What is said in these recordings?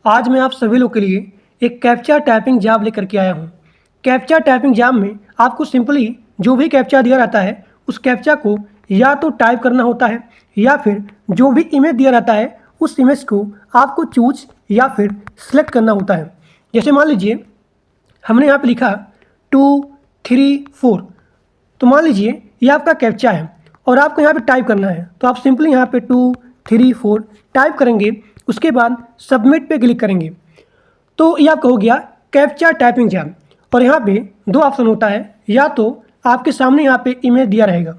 आज मैं आप सभी लोग के लिए एक कैप्चा टाइपिंग जॉब लेकर के आया हूँ। कैप्चा टाइपिंग जॉब में आपको सिंपली जो भी कैप्चा दिया रहता है उस कैप्चा को या तो टाइप करना होता है या फिर जो भी इमेज दिया रहता है उस इमेज को आपको चूज या फिर सिलेक्ट करना होता है। जैसे मान लीजिए हमने यहाँ पे लिखा 2 3 4, तो मान लीजिए ये आपका कैप्चा है और आपको यहाँ पे टाइप करना है, तो आप सिंपली यहाँ पे 2 3 4 टाइप करेंगे। उसके बाद सबमिट पे क्लिक करेंगे तो ये आपका हो गया कैप्चा टाइपिंग जॉब। और यहाँ पे दो ऑप्शन होता है, या तो आपके सामने यहाँ पे इमेज दिया रहेगा,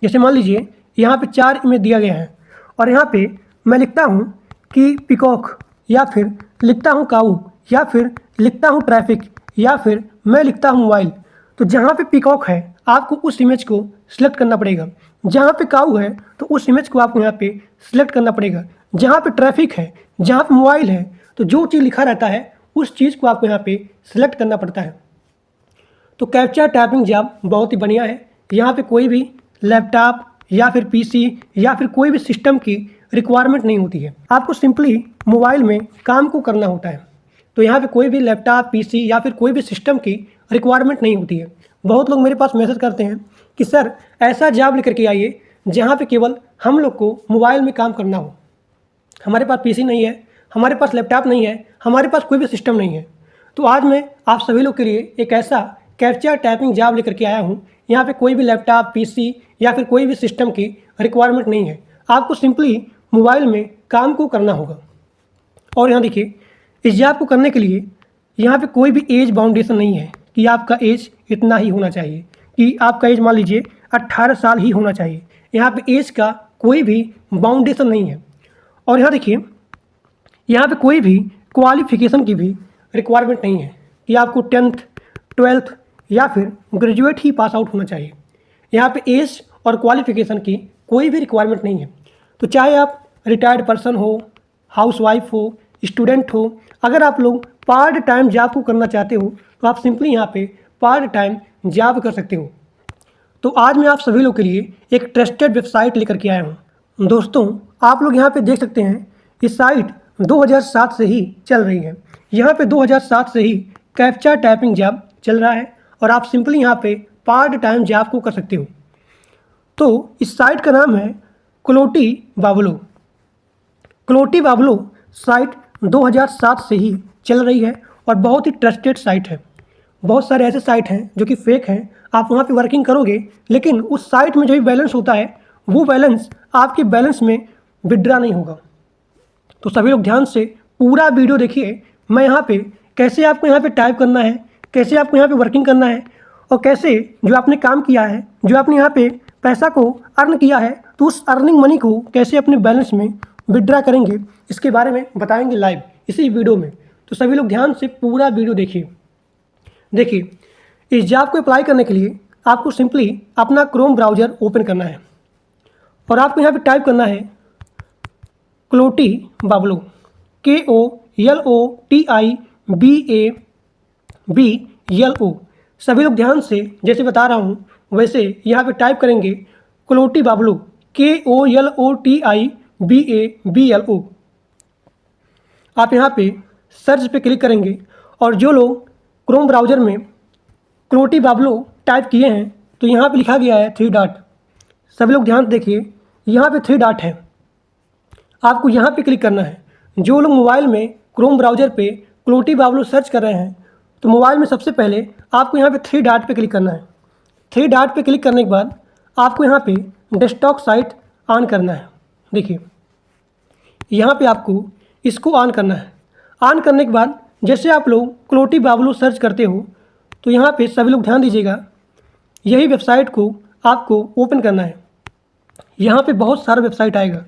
जैसे मान लीजिए यहाँ पे 4 इमेज दिया गया है और यहाँ पे मैं लिखता हूँ कि पिकॉक, या फिर लिखता हूँ काऊ, या फिर लिखता हूँ ट्रैफिक, या फिर मैं लिखता हूँ मोबाइल। तो जहाँ पे पिकॉक है आपको उस इमेज को सिलेक्ट करना पड़ेगा, जहाँ पे काऊ है तो उस इमेज को आपको यहाँ पे सिलेक्ट करना पड़ेगा, जहाँ पे ट्रैफिक है, जहाँ पे मोबाइल है तो जो चीज़ लिखा रहता है उस चीज़ को आपको यहाँ पे सिलेक्ट करना पड़ता है। तो कैप्चा टाइपिंग जॉब बहुत ही बढ़िया है। यहाँ पे कोई भी लैपटॉप या फिर पीसी या फिर कोई भी सिस्टम की रिक्वायरमेंट नहीं होती है, आपको सिंपली मोबाइल में काम को करना होता है। तो यहाँ पे कोई भी लैपटॉप पीसी या फिर कोई भी सिस्टम की रिक्वायरमेंट नहीं होती है। बहुत लोग मेरे पास मैसेज करते हैं कि सर ऐसा जॉब लेकर के आइए जहाँ पे केवल हम लोग को मोबाइल में काम करना हो, हमारे पास पीसी नहीं है, हमारे पास लैपटॉप नहीं है, हमारे पास कोई भी सिस्टम नहीं है। तो आज मैं आप सभी लोग के लिए एक ऐसा कैप्चा टाइपिंग जॉब लेकर के आया हूँ। यहाँ पे कोई भी लैपटॉप पीसी या फिर कोई भी सिस्टम की रिक्वायरमेंट नहीं है, आपको सिंपली मोबाइल में काम को करना होगा। और यहाँ देखिए इस जॉब को करने के लिए यहाँ पे कोई भी एज बाउंडेशन नहीं है कि आपका एज इतना ही होना चाहिए, कि आपका एज मान लीजिए 18 साल ही होना चाहिए। यहाँ पे एज का कोई भी बाउंडेशन नहीं है। और यहाँ देखिए यहाँ पे कोई भी क्वालिफिकेशन की भी रिक्वायरमेंट नहीं है कि आपको 10th 12th या फिर ग्रेजुएट ही पास आउट होना चाहिए। यहाँ पे एज और क्वालिफिकेशन की कोई भी रिक्वायरमेंट नहीं है। तो चाहे आप रिटायर्ड पर्सन हो, हाउसवाइफ हो, स्टूडेंट हो, अगर आप लोग पार्ट टाइम जॉब को करना चाहते हो तो आप सिंपली यहाँ पे पार्ट टाइम जॉब कर सकते हो। तो आज मैं आप सभी लोग के लिए एक ट्रस्टेड वेबसाइट लेकर के आया हूँ। दोस्तों आप लोग यहाँ पे देख सकते हैं इस साइट 2007 से ही चल रही है। यहाँ पे 2007 से ही कैप्चा टाइपिंग जॉब चल रहा है और आप सिंपली यहाँ पे पार्ट टाइम जॉब को कर सकते हो। तो इस साइट का नाम है क्लोटी बाबलो। क्लोटी बाबलो साइट 2007 से ही चल रही है और बहुत ही ट्रस्टेड साइट है। बहुत सारे ऐसे साइट हैं जो कि फेक हैं, आप वहाँ पे वर्किंग करोगे लेकिन उस साइट में जो भी बैलेंस होता है वो बैलेंस आपके बैलेंस में विड्रा नहीं होगा। तो सभी लोग ध्यान से पूरा वीडियो देखिए। मैं यहाँ पे कैसे आपको यहाँ पे टाइप करना है, कैसे आपको यहाँ पे वर्किंग करना है, और कैसे जो आपने काम किया है, जो आपने यहाँ पे पैसा को अर्न किया है, तो उस अर्निंग मनी को कैसे अपने बैलेंस में विड्रा करेंगे, इसके बारे में बताएंगे लाइव इसी वीडियो में। तो सभी लोग ध्यान से पूरा वीडियो देखिए। देखिए इस जॉब को अप्लाई करने के लिए आपको सिंपली अपना क्रोम ब्राउज़र ओपन करना है और आपको यहाँ पे टाइप करना है क्लोटी बाबलो, KOLOTIBABLO। सभी लोग ध्यान से जैसे बता रहा हूँ वैसे यहाँ पे टाइप करेंगे क्लोटी बाबलो, KOLOTIBABLO। आप यहाँ पे सर्च पे क्लिक करेंगे और जो लोग क्रोम ब्राउज़र में क्लोटी बाबलो टाइप किए हैं तो यहाँ पे लिखा गया है 3 डॉट। सभी लोग ध्यान से देखिए, यहाँ पे 3 डॉट है, आपको यहाँ पे क्लिक करना है। जो लोग मोबाइल में क्रोम ब्राउज़र पे क्लोटी बाबलो सर्च कर रहे हैं तो मोबाइल में सबसे पहले आपको यहाँ पे 3 डॉट पे क्लिक करना है। 3 डॉट पे क्लिक करने के बाद आपको यहाँ पे डेस्कटॉप साइट ऑन करना है। देखिए यहाँ पे आपको इसको ऑन करना है। ऑन करने के बाद जैसे आप लोग क्लोटी बाबलो सर्च करते हो तो यहाँ पे सभी लोग ध्यान दीजिएगा, यही वेबसाइट को आपको ओपन करना है। यहाँ पे बहुत सारा वेबसाइट आएगा।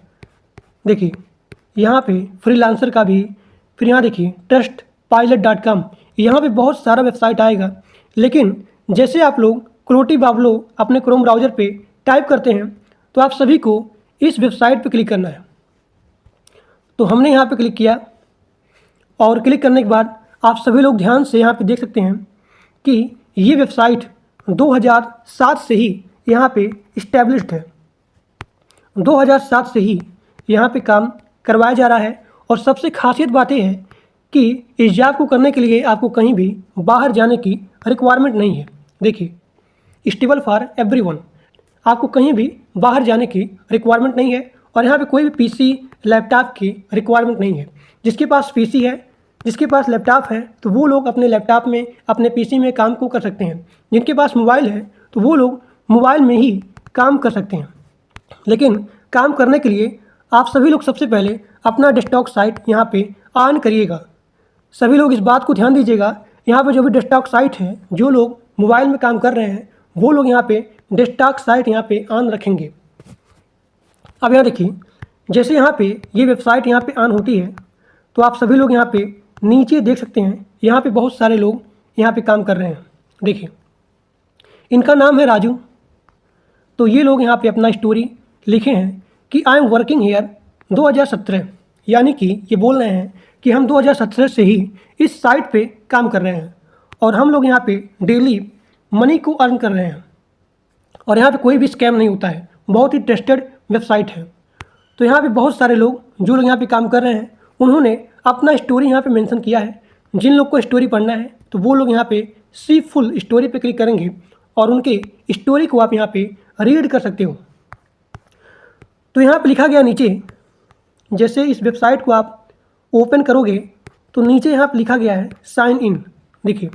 देखिए यहाँ पे फ्रीलांसर का भी, फिर यहाँ देखिए trustpilot.com, यहाँ पे बहुत सारा वेबसाइट आएगा। लेकिन जैसे आप लोग क्लोटी बाबलो अपने क्रोम ब्राउज़र पे टाइप करते हैं तो आप सभी को इस वेबसाइट पे क्लिक करना है। तो हमने यहाँ पे क्लिक किया और क्लिक करने के बाद आप सभी लोग ध्यान से यहाँ पे देख सकते हैं कि ये वेबसाइट 2007 से ही यहाँ पे इस्टेब्लिश्ड है। 2007 से ही यहाँ पे काम करवाया जा रहा है और सबसे खासियत बात यह है कि इस जॉब को करने के लिए आपको कहीं भी बाहर जाने की रिक्वायरमेंट नहीं है। देखिए, स्टेबल फॉर एवरीवन, आपको कहीं भी बाहर जाने की रिक्वायरमेंट नहीं है और यहाँ पे कोई भी पीसी लैपटॉप की रिक्वायरमेंट नहीं है। जिसके पास पीसी है, जिसके पास लैपटॉप है, तो वो लोग अपने लैपटॉप में, अपने पीसी में काम को कर सकते हैं। जिनके पास मोबाइल है तो वो लोग मोबाइल में ही काम कर सकते हैं। लेकिन काम करने के लिए आप सभी लोग सबसे पहले अपना डेस्कटॉप साइट यहाँ पे ऑन करिएगा। सभी लोग इस बात को ध्यान दीजिएगा, यहाँ पे जो भी डेस्कटॉप साइट है, जो लोग मोबाइल में काम कर रहे हैं वो लोग यहाँ पे डेस्कटॉप साइट यहाँ पे ऑन रखेंगे। अब यहाँ देखिए, जैसे यहाँ पे ये वेबसाइट यहाँ पे ऑन होती है तो आप सभी लोग यहाँ पे नीचे देख सकते हैं, यहाँ पे बहुत सारे लोग यहाँ पे काम कर रहे हैं। देखिए, इनका नाम है राजू। तो ये लोग यहाँ पे अपना स्टोरी लिखे हैं कि आई एम वर्किंग हेयर 2017, यानी कि ये बोल रहे हैं कि हम 2017 से ही इस साइट पे काम कर रहे हैं और हम लोग यहाँ पे डेली मनी को अर्न कर रहे हैं और यहाँ पे कोई भी स्कैम नहीं होता है। बहुत ही ट्रस्टेड वेबसाइट है। तो यहाँ पे बहुत सारे लोग, जो लोग यहाँ पे काम कर रहे हैं, उन्होंने अपना स्टोरी यहाँ पे मेंशन किया है। जिन लोग को स्टोरी पढ़ना है तो वो लोग यहाँ पे सी फुल स्टोरी पे क्लिक करेंगे और उनके स्टोरी को आप यहाँ पे रीड कर सकते हो। तो यहाँ पे लिखा गया नीचे, जैसे इस वेबसाइट को आप ओपन करोगे तो नीचे यहाँ पे लिखा गया है साइन इन। देखिए,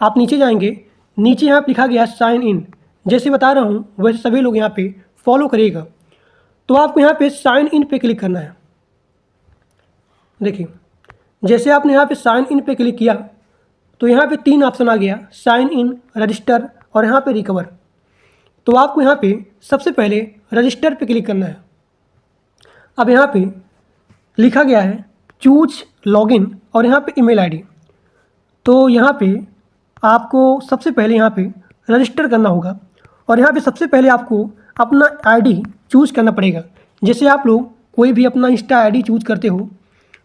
आप नीचे जाएंगे, नीचे यहाँ पे लिखा गया है साइन इन। जैसे बता रहा हूँ वैसे सभी लोग यहाँ पे फॉलो करिएगा। तो आपको यहाँ पे साइन इन पे क्लिक करना है। देखिए, जैसे आपने यहाँ पे साइन इन पे क्लिक किया तो यहाँ पे 3 ऑप्शन आ गया, साइन इन, रजिस्टर और यहाँ पे रिकवर। तो आपको यहाँ पे सबसे पहले रजिस्टर पे क्लिक करना है। अब यहाँ पे लिखा गया है चूज लॉगिन और यहाँ पे ईमेल आईडी। तो यहाँ पे आपको सबसे पहले यहाँ पे रजिस्टर करना होगा और यहाँ पे सबसे पहले आपको अपना आईडी चूज करना पड़ेगा। जैसे आप लोग कोई भी अपना इंस्टा आईडी चूज करते हो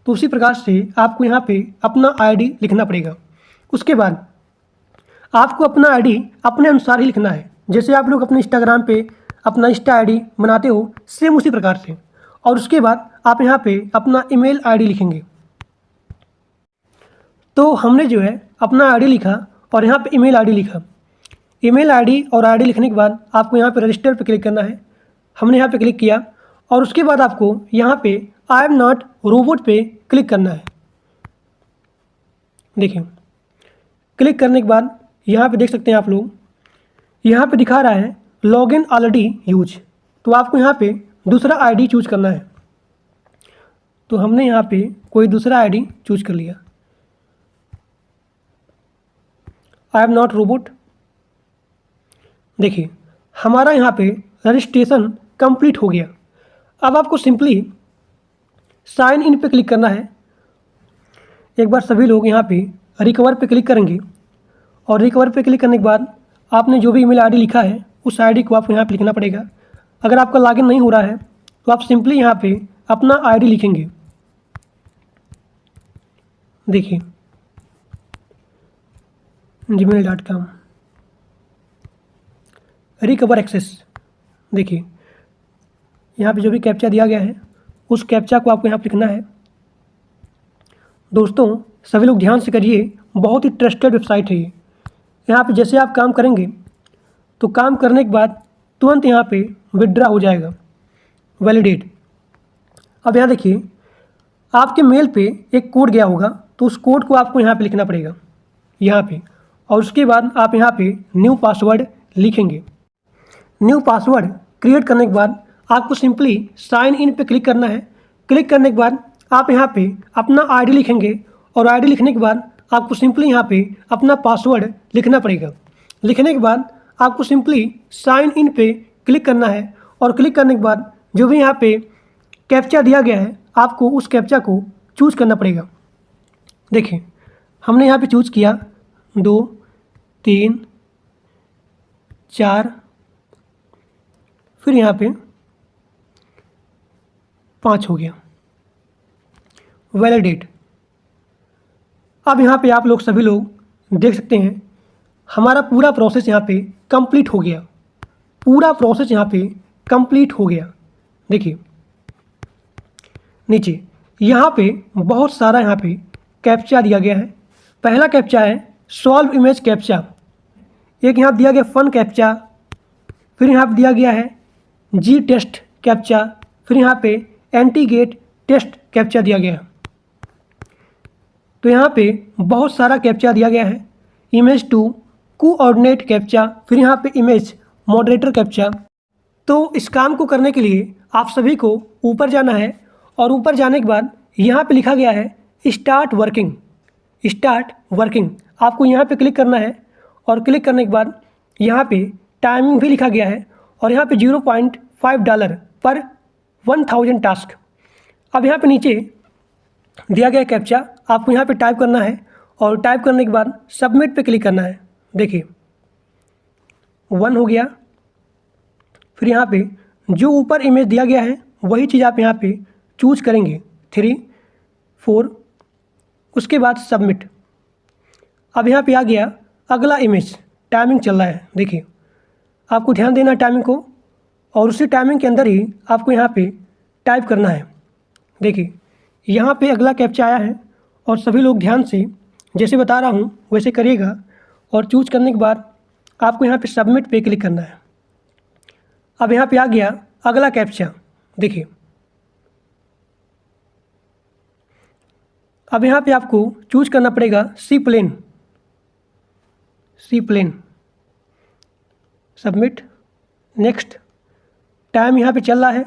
तो उसी प्रकार से आपको यहाँ पे अपना आईडी लिखना पड़ेगा। उसके बाद आपको अपना आईडी अपने अनुसार ही लिखना है। जैसे आप लोग अपने इंस्टाग्राम पे अपना इंस्टा आईडी बनाते हो, सेम उसी प्रकार से। और उसके बाद आप यहाँ पे अपना ईमेल आईडी लिखेंगे। तो हमने जो है अपना आईडी लिखा और यहाँ पे ईमेल आईडी लिखा। ईमेल आईडी और आईडी लिखने के बाद आपको यहाँ पे रजिस्टर पे क्लिक करना है। हमने यहाँ पे क्लिक किया और उसके बाद आपको यहाँ पे आई एम नॉट रोबोट पे क्लिक करना है। देखिए, क्लिक करने के बाद यहाँ पे देख सकते हैं आप लोग, यहाँ पे दिखा रहा है लॉगिन ऑलरेडी यूज। तो आपको यहाँ पे दूसरा आईडी चूज करना है। तो हमने यहाँ पे कोई दूसरा आईडी चूज कर लिया, आई एम नॉट रोबोट। देखिए, हमारा यहाँ पे रजिस्ट्रेशन कंप्लीट हो गया। अब आपको सिंपली साइन इन पे क्लिक करना है। एक बार सभी लोग यहाँ पे रिकवर पे क्लिक करेंगे और रिकवर पे क्लिक करने के बाद आपने जो भी ईमेल आईडी लिखा है उस आईडी को आपको यहाँ पे लिखना पड़ेगा। अगर आपका लॉगिन नहीं हो रहा है तो आप सिंपली यहाँ पे अपना आईडी लिखेंगे। देखिए, gmail.com रिकवर एक्सेस। देखिए, यहाँ पे जो भी कैप्चा दिया गया है उस कैप्चा को आपको यहाँ पे लिखना है। दोस्तों, सभी लोग ध्यान से करिए, बहुत ही ट्रस्टेड वेबसाइट है ये। यहाँ पे जैसे आप काम करेंगे तो काम करने के बाद तुरंत यहाँ पे विड्रा हो जाएगा, वैलिडेट। अब यहाँ देखिए, आपके मेल पे एक कोड गया होगा तो उस कोड को आपको यहाँ पे लिखना पड़ेगा, यहाँ पे। और उसके बाद आप यहाँ पे न्यू पासवर्ड लिखेंगे। न्यू पासवर्ड क्रिएट करने के बाद आपको सिंपली साइन इन पे क्लिक करना है। क्लिक करने के बाद आप यहाँ पे अपना आईडी लिखेंगे और आईडी लिखने के बाद आपको सिंपली यहाँ पे अपना पासवर्ड लिखना पड़ेगा। लिखने के बाद आपको सिंपली साइन इन पे क्लिक करना है और क्लिक करने के बाद जो भी यहाँ पे कैप्चा दिया गया है आपको उस कैप्चा को चूज़ करना पड़ेगा। देखिए, हमने यहाँ पे चूज़ किया 2 3 4, फिर यहाँ पे 5 हो गया, वैलिडेट। अब यहाँ पे आप लोग सभी लोग देख सकते हैं हमारा पूरा प्रोसेस यहाँ पे कंप्लीट हो गया। पूरा प्रोसेस यहाँ पे कंप्लीट हो गया। देखिए, नीचे यहाँ पे बहुत सारा यहाँ पे कैप्चा दिया गया है। पहला कैप्चा है सॉल्व इमेज कैप्चा, एक यहाँ दिया गया फन कैप्चा, फिर यहाँ पे दिया गया है जी टेस्ट कैप्चा, फिर यहाँ पे एंटी गेट टेस्ट कैप्चा दिया गया है। तो यहाँ पे बहुत सारा कैप्चा दिया गया है। इमेज टू कोऑर्डिनेट कैप्चा, फिर यहाँ पे इमेज मॉडरेटर कैप्चा। तो इस काम को करने के लिए आप सभी को ऊपर जाना है और ऊपर जाने के बाद यहाँ पे लिखा गया है स्टार्ट वर्किंग। स्टार्ट वर्किंग आपको यहाँ पे क्लिक करना है और क्लिक करने के बाद यहाँ पे टाइमिंग भी लिखा गया है और यहाँ पे $0.5 पर 1000 टास्क। अब यहाँ पे नीचे दिया गया कैप्चा आपको यहाँ पे टाइप करना है और टाइप करने के बाद सबमिट पे क्लिक करना है। देखिए 1 हो गया। फिर यहाँ पे जो ऊपर इमेज दिया गया है वही चीज़ आप यहाँ पे चूज करेंगे 3, 4, उसके बाद सबमिट। अब यहाँ पे आ गया अगला इमेज, टाइमिंग चल रहा है। देखिए आपको ध्यान देना टाइमिंग को और उसी टाइमिंग के अंदर ही आपको यहाँ पे टाइप करना है। देखिए यहाँ पे अगला कैप्चा आया है और सभी लोग ध्यान से जैसे बता रहा हूँ वैसे करिएगा और चूज करने के बाद आपको यहाँ पे सबमिट पे क्लिक करना है। अब यहाँ पे आ गया अगला कैप्चा। देखिए अब यहाँ पे आपको चूज करना पड़ेगा सी प्लेन। Submit, next. टाइम यहाँ पे चल रहा है।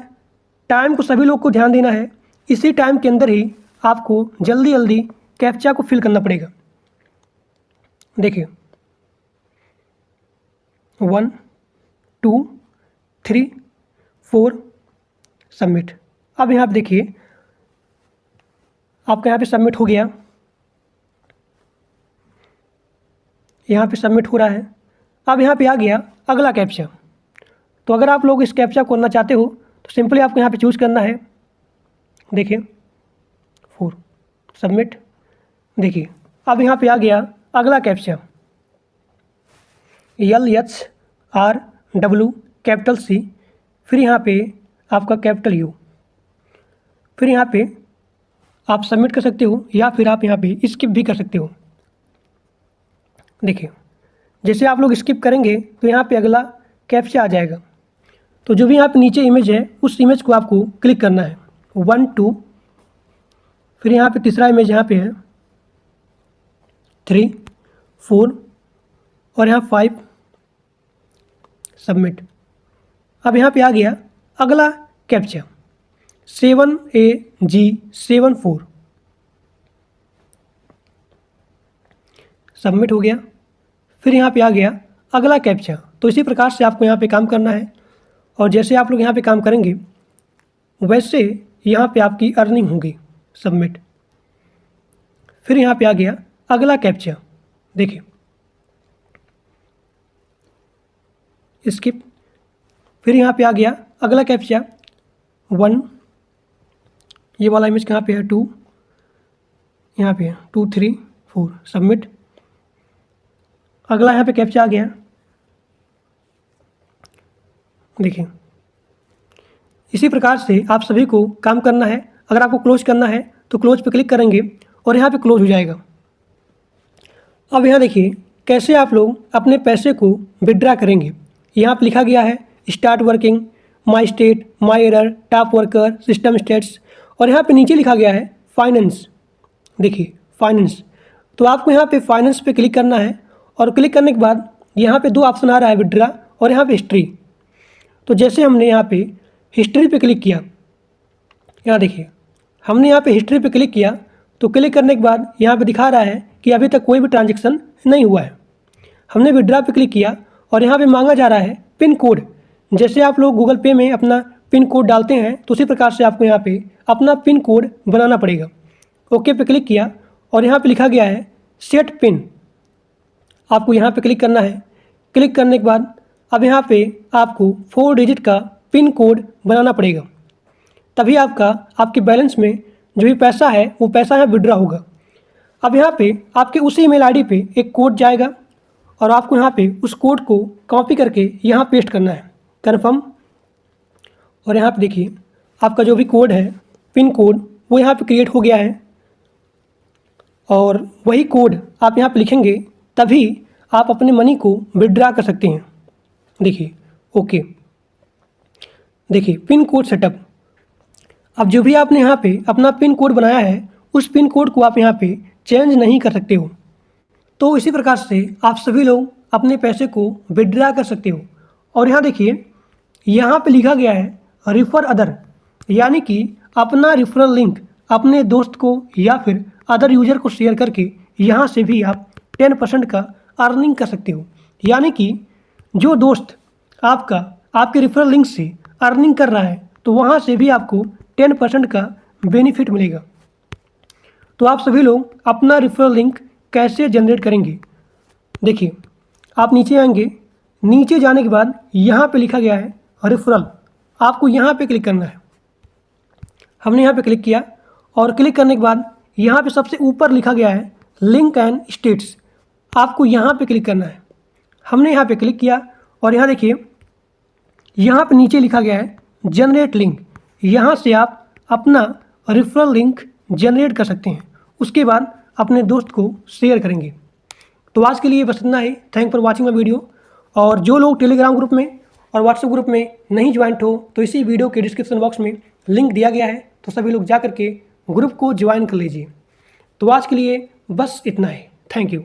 टाइम को सभी लोग को ध्यान देना है। इसी टाइम के अंदर ही आपको जल्दी जल्दी कैप्चा को फिल करना पड़ेगा। देखिए 1, 2, 3, 4, सबमिट। अब यहाँ पे देखिए आपका यहाँ पे सबमिट हो गया। यहाँ पे सबमिट हो रहा है। अब यहाँ पे आ गया अगला कैप्चा। तो अगर आप लोग इस कैप्चा को करना चाहते हो तो सिंपली आपको यहाँ पे चूज करना है। देखिए 4, सबमिट। देखिए अब यहाँ पे आ गया अगला कैप्चा LHRW कैपिटल C, फिर यहाँ पे आपका कैपिटल U, फिर यहाँ पे आप सबमिट कर सकते हो या फिर आप यहाँ पे स्किप भी कर सकते हो। देखिए जैसे आप लोग स्किप करेंगे तो यहाँ पे अगला कैप्चा आ जाएगा। तो जो भी यहाँ पे नीचे इमेज है उस इमेज को आपको क्लिक करना है 1, 2, फिर यहाँ पे तीसरा इमेज यहाँ पे है 3, 4 और यहाँ 5, सबमिट। अब यहाँ पे आ गया अगला कैप्चा 7AG74, सबमिट हो गया। फिर यहाँ पे आ गया अगला कैप्चा। तो इसी प्रकार से आपको यहाँ पे काम करना है और जैसे आप लोग यहाँ पे काम करेंगे वैसे यहाँ पे आपकी अर्निंग होगी। सबमिट। फिर यहाँ पे आ गया अगला कैप्चा। देखिए स्किप। फिर यहाँ पे आ गया अगला कैप्चा 1, ये वाला इमेज कहाँ पे है 2, यहाँ पे है 2, 3, 4, सबमिट। अगला यहाँ पे कैप्चा आ गया। देखिए इसी प्रकार से आप सभी को काम करना है। अगर आपको क्लोज करना है तो क्लोज पे क्लिक करेंगे और यहाँ पे क्लोज हो जाएगा। अब यहाँ देखिए कैसे आप लोग अपने पैसे को विड्रा करेंगे। यहाँ पे लिखा गया है start working, my state, my error, top worker, system states और यहाँ पे नीचे लिखा गया है फाइनेंस। देखिए फाइनेंस, तो आपको यहाँ पे फाइनेंस पे क्लिक करना है और क्लिक करने के बाद यहाँ पे 2 ऑप्शन आ रहा है विड्रा और यहाँ पे हिस्ट्री। तो जैसे हमने यहाँ पे हिस्ट्री पे क्लिक किया, यहाँ देखिए हमने यहाँ पे हिस्ट्री पे क्लिक किया तो क्लिक करने के बाद यहाँ पे दिखा रहा है कि अभी तक कोई भी ट्रांजेक्शन नहीं हुआ है। हमने विड्रा पे क्लिक किया और यहाँ पे मांगा जा रहा है पिन कोड। जैसे आप लोग गूगल पे में अपना पिन कोड डालते हैं तो उसी प्रकार से आपको यहाँ पे अपना पिन कोड बनाना पड़ेगा। ओके पे क्लिक किया और यहाँ पे लिखा गया है सेट पिन, आपको यहाँ पे क्लिक करना है। क्लिक करने के बाद अब यहाँ पे आपको 4 डिजिट का पिन कोड बनाना पड़ेगा, तभी आपके बैलेंस में जो भी पैसा है वो पैसा यहाँ विड्रा होगा। अब यहाँ पे आपके उसी ईमेल आईडी पे एक कोड जाएगा और आपको यहाँ पे उस कोड को कॉपी करके यहाँ पेस्ट करना है, कन्फर्म। और यहाँ पे देखिए आपका जो भी कोड है पिन कोड वो यहाँ पे क्रिएट हो गया है और वही कोड आप यहाँ पे लिखेंगे, तभी आप अपने मनी को विड्रा कर सकते हैं। देखिए, ओके, देखिए पिन कोड सेटअप। अब जो भी आपने यहाँ पे अपना पिन कोड बनाया है, उस पिन कोड को आप यहाँ पे चेंज नहीं कर सकते हो। तो इसी प्रकार से आप सभी लोग अपने पैसे को विड्रा कर सकते हो। और यहाँ देखिए, यहाँ पे लिखा गया है रिफ़र अदर, यानी कि अपना रेफरल लिंक अपने दोस्त को या फिर अदर यूजर को शेयर करके यहाँ से भी आप 10% का अर्निंग कर सकते हो। यानी कि जो दोस्त आपका आपके रेफरल लिंक से अर्निंग कर रहा है, तो वहाँ से भी आपको 10% का बेनिफिट मिलेगा। तो आप सभी लोग अपना रेफरल लिंक कैसे जनरेट करेंगे? देखिए, आप नीचे आएंगे, नीचे जाने के बाद यहाँ पे लिखा गया है रेफरल, आपको यहाँ पे क्लिक करना है। हमने यहाँ पे क्लिक किया और क्लिक करने के बाद यहाँ पे सबसे ऊपर लिखा गया है लिंक एंड स्टेट्स, आपको यहाँ पे क्लिक करना है। हमने यहाँ पे क्लिक किया और यहाँ देखिए, यहाँ पे नीचे लिखा गया है जनरेट लिंक, यहाँ से आप अपना रेफरल लिंक जनरेट कर सकते हैं। उसके बाद अपने दोस्त को शेयर करेंगे। तो आज के लिए बस इतना ही। Thank for watching my video. और जो लोग टेलीग्राम ग्रुप में और व्हाट्सएप ग्रुप में नहीं ज्वाइंट हो, तो इसी वीडियो के डिस्क्रिप्शन बॉक्स में लिंक दिया गया है, तो सभी लोग जा करके ग्रुप को ज्वाइन कर लीजिए। तो आज के लिए बस इतना ही। Thank you.